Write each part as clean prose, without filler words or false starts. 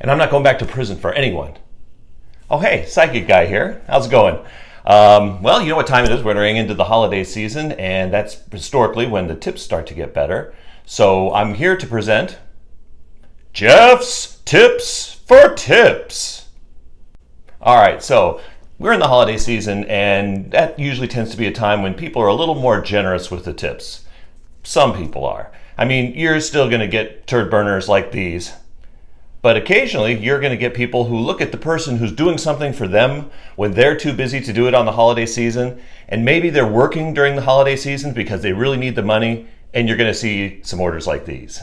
and I'm not going back to prison for anyone. Oh, hey, psychic guy here. How's it going? Well, you know what time it is. We're entering into the holiday season, and that's historically when the tips start to get better. So I'm here to present Jeff's Tips for Tips. All right, so we're in the holiday season, and that usually tends to be a time when people are a little more generous with the tips. Some people are. I mean, you're still going to get turd burners like these. But occasionally, you're going to get people who look at the person who's doing something for them when they're too busy to do it on the holiday season, and maybe they're working during the holiday season because they really need the money, and you're going to see some orders like these.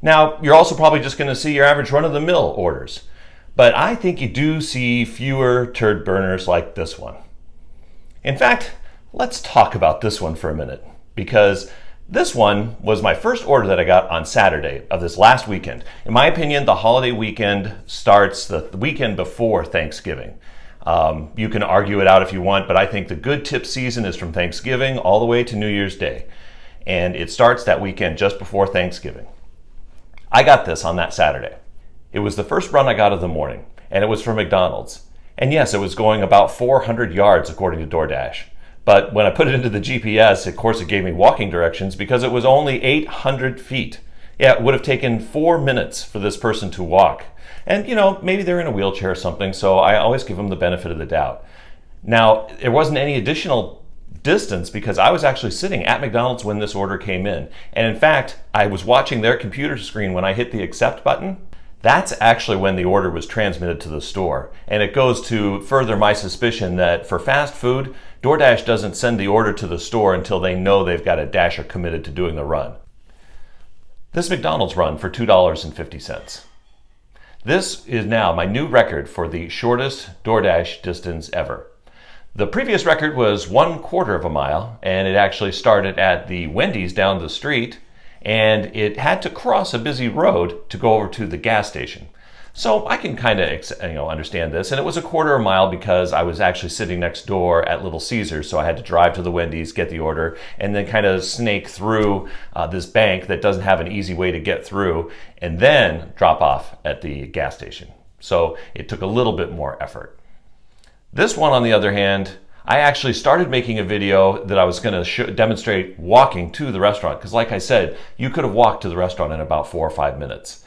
Now, you're also probably just going to see your average run-of-the-mill orders, but I think you do see fewer turd burners like this one. In fact, let's talk about this one for a minute, because this one was my first order that I got on Saturday of this last weekend. In my opinion, the holiday weekend starts the weekend before Thanksgiving. You can argue it out if you want, but I think the good tip season is from Thanksgiving all the way to New Year's Day. And it starts that weekend just before Thanksgiving. I got this on that Saturday. It was the first run I got of the morning, and it was from McDonald's. And yes, it was going about 400 yards according to DoorDash. But when I put it into the GPS, of course, it gave me walking directions because it was only 800 feet. Yeah, it would have taken 4 minutes for this person to walk. And, you know, maybe they're in a wheelchair or something, so I always give them the benefit of the doubt. Now, there wasn't any additional distance because I was actually sitting at McDonald's when this order came in. And in fact, I was watching their computer screen when I hit the accept button. That's actually when the order was transmitted to the store. And it goes to further my suspicion that for fast food, DoorDash doesn't send the order to the store until they know they've got a dasher committed to doing the run. This McDonald's run for $2.50. This is now my new record for the shortest DoorDash distance ever. The previous record was 1/4 of a mile, and it actually started at the Wendy's down the street, and it had to cross a busy road to go over to the gas station. So I can kind of understand this, and it was 1/4 mile because I was actually sitting next door at Little Caesars, so I had to drive to the Wendy's, get the order, and then kind of snake through this bank that doesn't have an easy way to get through, and then drop off at the gas station. So it took a little bit more effort. This one, on the other hand, I actually started making a video that I was going to demonstrate walking to the restaurant, because like I said, you could have walked to the restaurant in about 4 or 5 minutes.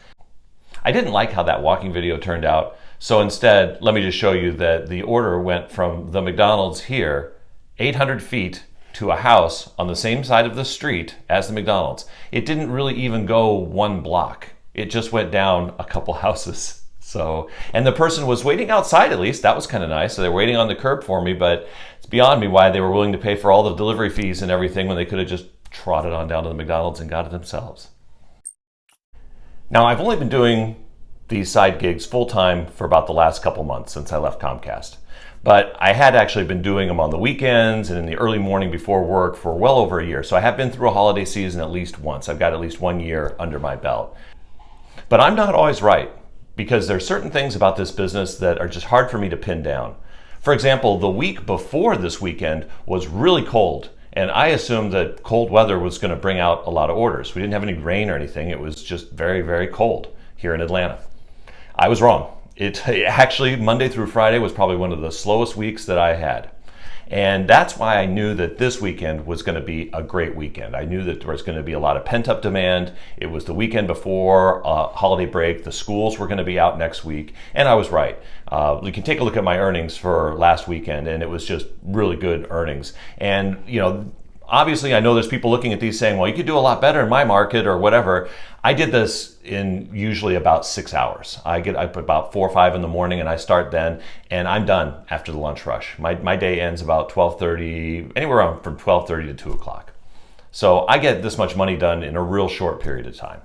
I didn't like how that walking video turned out, so instead, let me just show you that the order went from the McDonald's here, 800 feet, to a house on the same side of the street as the McDonald's. It didn't really even go 1 block. It just went down a couple houses. So, and the person was waiting outside at least. That was kind of nice. So they're waiting on the curb for me, but it's beyond me why they were willing to pay for all the delivery fees and everything when they could have just trotted on down to the McDonald's and got it themselves. Now, I've only been doing these side gigs full-time for about the last couple months since I left Comcast. But I had actually been doing them on the weekends and in the early morning before work for well over a year. So I have been through a holiday season at least once. I've got at least 1 year under my belt. But I'm not always right, because there's certain things about this business that are just hard for me to pin down. For example, the week before this weekend was really cold, and I assumed that cold weather was going to bring out a lot of orders. We didn't have any rain or anything. It was just very, very cold here in Atlanta. I was wrong. It actually, Monday through Friday was probably one of the slowest weeks that I had. And that's why I knew that this weekend was going to be a great weekend. I knew that there was going to be a lot of pent-up demand. It was the weekend before holiday break. The schools were going to be out next week. And I was right. You can take a look at my earnings for last weekend, and it was just really good earnings. And, you know, obviously, I know there's people looking at these saying, well, you could do a lot better in my market or whatever. I did this in usually about 6 hours. I get up about 4 or 5 in the morning and I start then, and I'm done after the lunch rush. My day ends about 12:30, anywhere around from 12:30 to 2 o'clock. So I get this much money done in a real short period of time.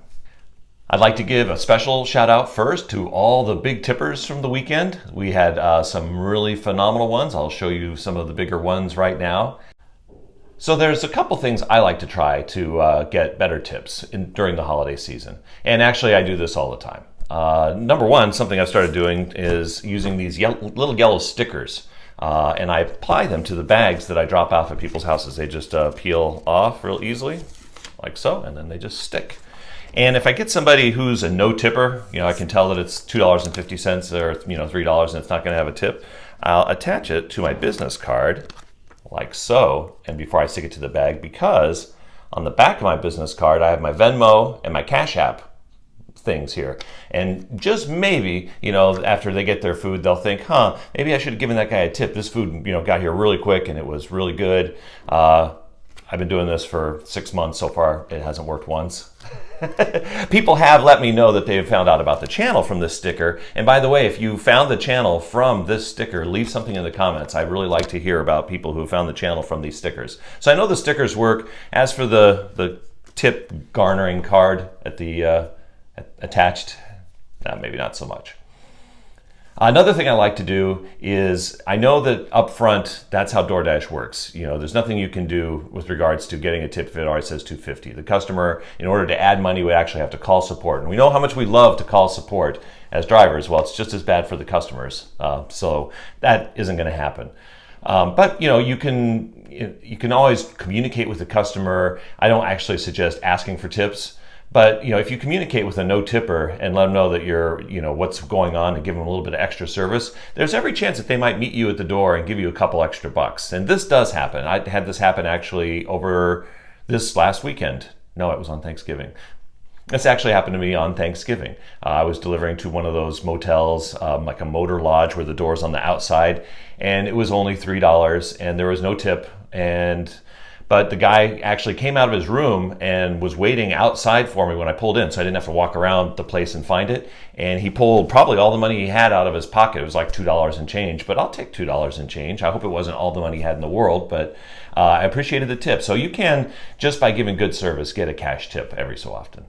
I'd like to give a special shout out first to all the big tippers from the weekend. We had some really phenomenal ones. I'll show you some of the bigger ones right now. So there's a couple things I like to try to get better tips during the holiday season. And actually, I do this all the time. Number one, something I've started doing is using these little yellow stickers. And I apply them to the bags that I drop off at people's houses. They just peel off real easily, like so, and then they just stick. And if I get somebody who's a no tipper, I can tell that it's $2.50 or $3 and it's not going to have a tip, I'll attach it to my business card like so, and before I stick it to the bag, because on the back of my business card I have my Venmo and my Cash App things here. And just maybe, after they get their food, they'll think, maybe I should have given that guy a tip. This food, got here really quick and it was really good. I've been doing this for 6 months so far. It hasn't worked once. People have let me know that they've found out about the channel from this sticker. And by the way, if you found the channel from this sticker, leave something in the comments. I'd really like to hear about people who found the channel from these stickers. So I know the stickers work. As for the tip garnering card at the attached, maybe not so much. Another thing I like to do is, I know that up front, that's how DoorDash works. There's nothing you can do with regards to getting a tip if it already says $2.50. The customer, in order to add money, would actually have to call support. And we know how much we love to call support as drivers. Well, it's just as bad for the customers. So that isn't going to happen. But you can always communicate with the customer. I don't actually suggest asking for tips. But if you communicate with a no tipper and let them know that you're, what's going on and give them a little bit of extra service, there's every chance that they might meet you at the door and give you a couple extra bucks. And this does happen. I had this happen actually over this last weekend. No, it was on Thanksgiving. This actually happened to me on Thanksgiving. I was delivering to one of those motels, like a motor lodge where the door's on the outside, and it was only $3 and there was no tip. But the guy actually came out of his room and was waiting outside for me when I pulled in, so I didn't have to walk around the place and find it. And he pulled probably all the money he had out of his pocket. It was like $2 and change, but I'll take $2 and change. I hope it wasn't all the money he had in the world, but I appreciated the tip. So you can, just by giving good service, get a cash tip every so often.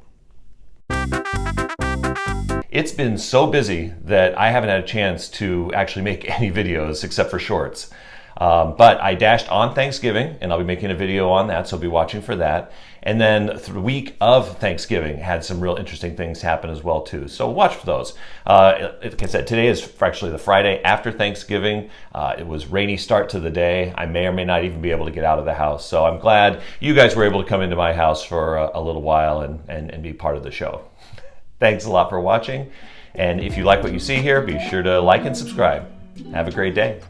It's been so busy that I haven't had a chance to actually make any videos except for shorts. But I dashed on Thanksgiving, and I'll be making a video on that, so be watching for that. And then the week of Thanksgiving had some real interesting things happen as well too. So watch for those. Like I said, today is actually the Friday after Thanksgiving. It was rainy start to the day. I may or may not even be able to get out of the house. So I'm glad you guys were able to come into my house for a little while and be part of the show. Thanks a lot for watching. And if you like what you see here, be sure to like and subscribe. Have a great day.